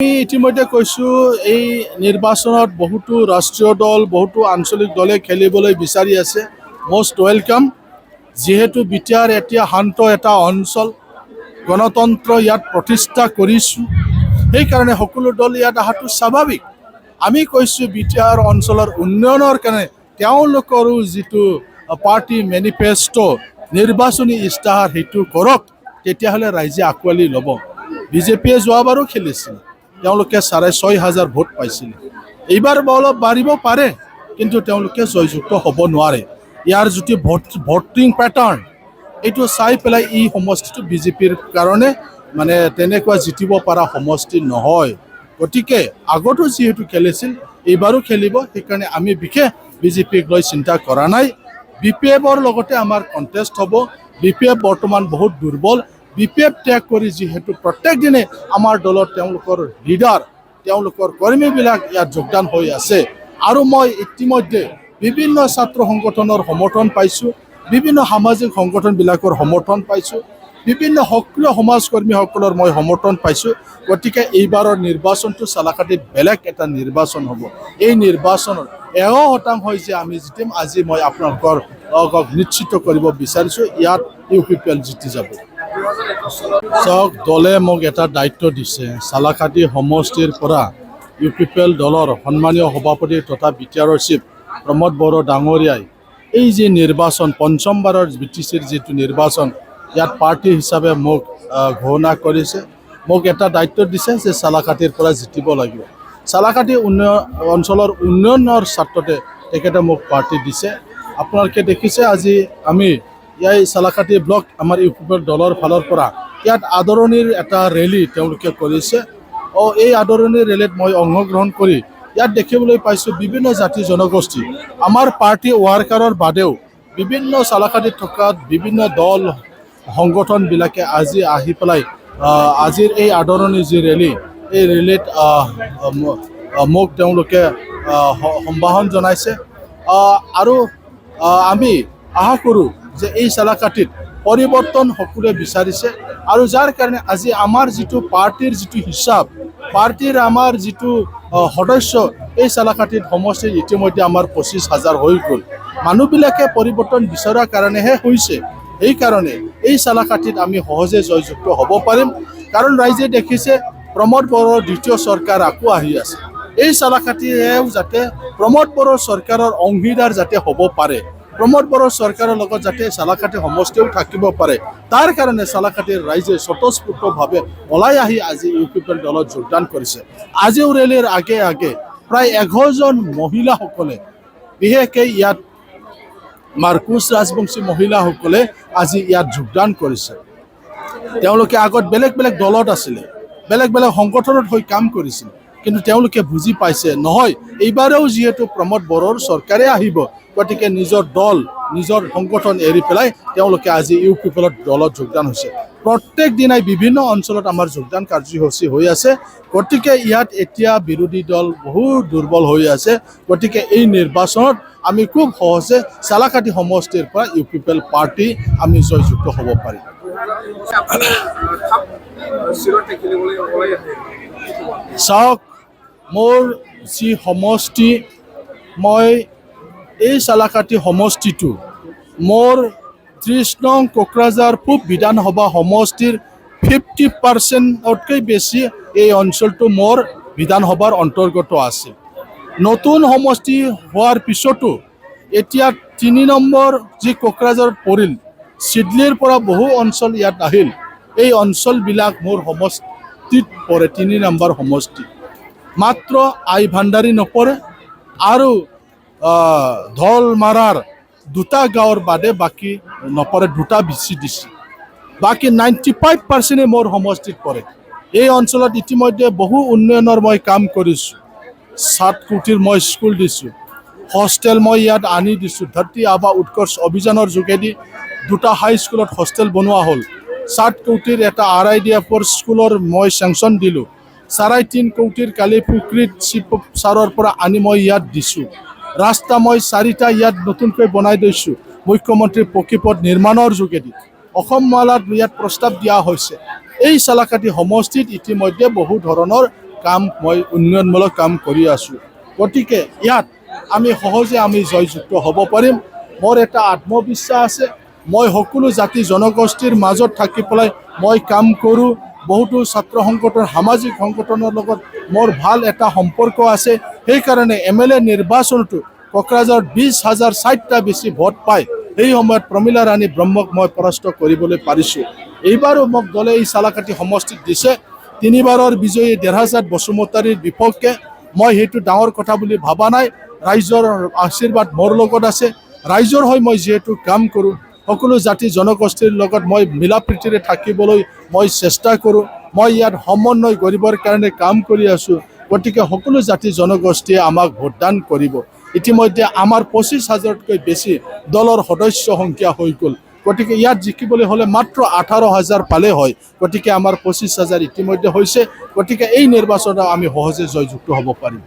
ইতিমধ্যে কৈছোঁ এই নিৰ্বাচনত বহুতো ৰাষ্ট্ৰীয় দল বহুতো আঞ্চলিক দলে খেলিবলৈ বিচাৰি আছে। মষ্ট ওয়েলকাম, যেহেতু বিটিআৰ এতিয়া শান্ত এটা অঞ্চল, গণতন্ত্ৰ ইয়াত প্ৰতিষ্ঠা কৰিছোঁ, সেইকাৰণে সকলো দল ইয়াত অহাটো স্বাভাৱিক। আমি কৈছোঁ বিটিআৰ অঞ্চলৰ উন্নয়নৰ কাৰণে তেওঁলোকৰো যিটো পাৰ্টি মেনিফেষ্টো নিৰ্বাচনী ইস্তাহাৰ সেইটো কৰক, তেতিয়াহ'লে ৰাইজে আঁকোৱালি ল'ব। বিজেপিয়ে যোৱাবাৰো খেলিছিল, তেওঁলোকে 6,500 ভোট পাইছিল। এইবাৰ অলপ বাঢ়িব পাৰে, কিন্তু তেওঁলোকে জয়যুক্ত হ'ব নোৱাৰে। ইয়াৰ যিটো ভোটিং পেটাৰ্ণ এইটো চাই পেলাই এই সমষ্টিটো বিজেপিৰ কাৰণে মানে তেনেকুৱা জিতিব পৰা সমষ্টি নহয়। গতিকে আগতো যিহেতু খেলিছিল এইবাৰো খেলিব, সেইকাৰণে আমি বিশেষ বিজেপিক লৈ চিন্তা কৰা নাই। BPFৰ লগতে আমাৰ কণ্টেষ্ট হ'ব। BPF বৰ্তমান বহুত দুৰ্বল। BPF ত্যাগ কৰি যিহেতু প্ৰত্যেক দিনে আমাৰ দলত তেওঁলোকৰ লিডাৰ তেওঁলোকৰ কৰ্মীবিলাক ইয়াত যোগদান হৈ আছে। আৰু মই ইতিমধ্যে বিভিন্ন ছাত্ৰ সংগঠনৰ সমৰ্থন পাইছোঁ, বিভিন্ন সামাজিক সংগঠনবিলাকৰ সমৰ্থন পাইছোঁ, বিভিন্ন সক্ৰিয় সমাজকৰ্মীসকলৰ মই সমৰ্থন পাইছোঁ। গতিকে এইবাৰৰ নিৰ্বাচনটো চালাকাটিত বেলেগ এটা নিৰ্বাচন হ'ব। এই নিৰ্বাচনত 100% যে আমি জিতিম, আজি মই আপোনালোকৰ নিশ্চিত কৰিব বিচাৰিছোঁ, ইয়াত UPPL জিতি যাব। চাওক, দলে মোক এটা দায়িত্ব দিছে। চালাকাটি সমষ্টিৰ পৰা UPPL দলৰ সন্মানীয় সভাপতি তথা বিটিআৰৰ চিফ প্ৰমোদ বড়ো ডাঙৰীয়াই এই যে নিৰ্বাচন, পঞ্চমবাৰৰ BTCৰ যিটো নিৰ্বাচন, ইয়াত পাৰ্টি হিচাপে মোক ঘোষণা কৰিছে। মোক এটা দায়িত্ব দিছে যে চালাকাটিৰ পৰা জিতিব লাগিব। চালাকাটি অঞ্চলৰ উন্নয়নৰ স্বাৰ্থতে তেখেতে মোক পাৰ্টি দিছে। আপোনালোকে দেখিছে আজি আমি এই চালাকাটি ব্লক আমাৰ UPPL দলৰ ফালৰ পৰা ইয়াত আদৰণিৰ এটা ৰেলী তেওঁলোকে কৰিছে। এই আদৰণিৰ ৰেলীত মই অংশগ্ৰহণ কৰি ইয়াত দেখিবলৈ পাইছোঁ বিভিন্ন জাতি জনগোষ্ঠী, আমাৰ পাৰ্টি ৱাৰ্কাৰৰ বাদেও বিভিন্ন চালাকাটিত থকা বিভিন্ন দল সংগঠনবিলাকে আজি আহি পেলাই আজিৰ এই আদৰণি যি ৰেলী, এই ৰেলীত মোক তেওঁলোকে সম্ভাষণ জনাইছে। আৰু আমি আশা কৰোঁ যে এই চালাকাটিত পৰিৱৰ্তন সকলোৱে বিচাৰিছে, আৰু যাৰ কাৰণে আজি আমাৰ যিটো পাৰ্টিৰ যিটো হিচাপ, পাৰ্টিৰ আমাৰ যিটো সদস্য এই চালাকাটিত সমষ্টিত ইতিমধ্যে আমাৰ 25,000 হৈ গ'ল। মানুহবিলাকে পৰিৱৰ্তন বিচৰাৰ কাৰণেহে হৈছে। সেইকাৰণে এই চালাকাটিত আমি সহজে জয়যুক্ত হ'ব পাৰিম, কাৰণ ৰাইজে দেখিছে প্ৰমোদ বড়োৰ দ্বিতীয় চৰকাৰ আকৌ আহি আছে। এই চালাকাটিয়েও যাতে প্ৰমোদ বড়োৰ চৰকাৰৰ অংশীদাৰ যাতে হ'ব পাৰে, প্ৰমোদ বড়োৰ চৰকাৰৰ লগত যাতে চালাকাটি সমষ্টিও থাকিব পাৰে, তাৰ কাৰণে চালাকাটিৰ ৰাইজে স্বতঃস্ফূৰ্তভাৱে ওলাই আহি আজি UPPL দলত যোগদান কৰিছে। আজিও ৰেলীৰ আগে আগে প্ৰায় 100জন মহিলাসকলে, বিশেষকৈ ইয়াত মাৰ্কুচ ৰাজবংশী মহিলাসকলে আজি ইয়াত যোগদান কৰিছে। তেওঁলোকে আগত বেলেগ বেলেগ দলত আছিলে, বেলেগ বেলেগ সংগঠনত হৈ কাম কৰিছিল, কিন্তু তেওঁলোকে বুজি পাইছে নহয়, এইবাৰেও যিহেতু প্ৰমোদ বড়োৰ চৰকাৰে আহিব, গতিকে নিজৰ দল নিজৰ সংগঠন এৰি পেলাই তেওঁলোকে আজি UPPL দলত যোগদান হৈছে। প্ৰত্যেক দিনাই বিভিন্ন অঞ্চলত আমাৰ যোগদান কাৰ্যসূচী হৈ আছে। গতিকে ইয়াত এতিয়া বিৰোধী দল বহুত দুৰ্বল হৈ আছে। গতিকে এই নিৰ্বাচনত আমি খুব সহজে চালাকাটি সমষ্টিৰ পৰা UPPL পাৰ্টি আমি জয়যুক্ত হ'ব পাৰিম। চাওক, মোৰ যি সমষ্টি, মই এই চালাকাটি সমষ্টিটো মোৰ 30 নং কোকৰাঝাৰ পূব বিধানসভা সমষ্টিৰ 50%তকৈ বেছি এই অঞ্চলটো মোৰ বিধানসভাৰ অন্তৰ্গত আছে। নতুন সমষ্টি হোৱাৰ পিছতো এতিয়া 3 নম্বৰ যি কোকৰাঝাৰত পৰিল, চিডলিৰ পৰা বহু অঞ্চল ইয়াত আহিল, এই অঞ্চলবিলাক মোৰ সমষ্টিত পৰে। 3 নম্বৰ সমষ্টি মাত্ৰ আই ভাণ্ডাৰী নপৰে, আৰু ঢলমাৰাৰ 2টা গাঁৱৰ বাদে বাকী নপৰে, 2টা BCDC, বাকী 95% মোৰ সমষ্টিত পৰে। এই অঞ্চলত ইতিমধ্যে বহু উন্নয়নৰ মই কাম কৰিছোঁ। 7 কোটিৰ মই স্কুল দিছোঁ, হোষ্টেল মই ইয়াত আনি দিছোঁ। ধৰতী আবা উৎকৰ্ষ অভিযানৰ যোগেদি 2টা হাইস্কুলত হোষ্টেল বনোৱা হ'ল। 7 কোটিৰ এটা RIDFৰ স্কুলৰ মই চেংচন দিলোঁ। 3.5 কোটিৰ কালি পুখুৰীত চিফ ছাৰৰ পৰা আনি মই ইয়াত দিছোঁ। ৰাস্তা মই 4টা ইয়াত নতুনকৈ বনাই দিছোঁ মুখ্যমন্ত্ৰী পকীপথ নিৰ্মাণৰ যোগেদি। অসম মালাত ইয়াত প্ৰস্তাৱ দিয়া হৈছে। এই চালাকাটি সমষ্টিত ইতিমধ্যে বহু ধৰণৰ কাম মই উন্নয়নমূলক কাম কৰি আছোঁ গতিকে ইয়াত আমি সহজে আমি জয়যুক্ত হ'ব পাৰিম মোৰ এটা আত্মবিশ্বাস আছে মই সকলো জাতি জনগোষ্ঠীৰ মাজত থাকি পেলাই মই কাম কৰোঁ বহুতো ছাত্ৰ সংগঠন সামাজিক সংগঠনৰ লগত মোৰ ভাল এটা সম্পৰ্ক আছে সেইকাৰণে MLA নিৰ্বাচনটো কোকৰাঝাৰত 20,060টা বেছি ভোট পায় এই সময়ত প্ৰমীলা ৰাণী ব্ৰহ্মক মই পৰাস্ত কৰিবলৈ পাৰিছোঁ এইবাৰো মোক দলে এই চালাকাটি সমষ্টিত দিছে 3বাৰৰ বিজয়ী 1,500 বসুমতাৰীৰ বিপক্ষে মই সেইটো ডাঙৰ কথা বুলি ভাবা নাই ৰাইজৰ আশীৰ্বাদ মোৰ লগত আছে ৰাইজৰ হৈ মই যেহেতু কাম কৰোঁ সকলো জাতি জনগোষ্ঠীৰ লগত মই মিলা প্ৰীতিৰে থাকিবলৈ মই চেষ্টা কৰোঁ মই ইয়াত সমন্বয় কৰিবৰ কাৰণে কাম কৰি আছোঁ গতিকে সকলো জাতি জনগোষ্ঠীয়ে আমাক ভোটদান কৰিব ইতিমধ্যে আমাৰ 25,000তকৈ বেছি দলৰ সদস্য সংখ্যা হৈ গ'ল গতিকে ইয়াত জিকিবলৈ হ'লে মাত্ৰ 18,000 পালে হয় গতিকে আমাৰ 25,000 ইতিমধ্যে হৈছে গতিকে এই নিৰ্বাচনত আমি সহজে জয়যুক্ত হ'ব পাৰিম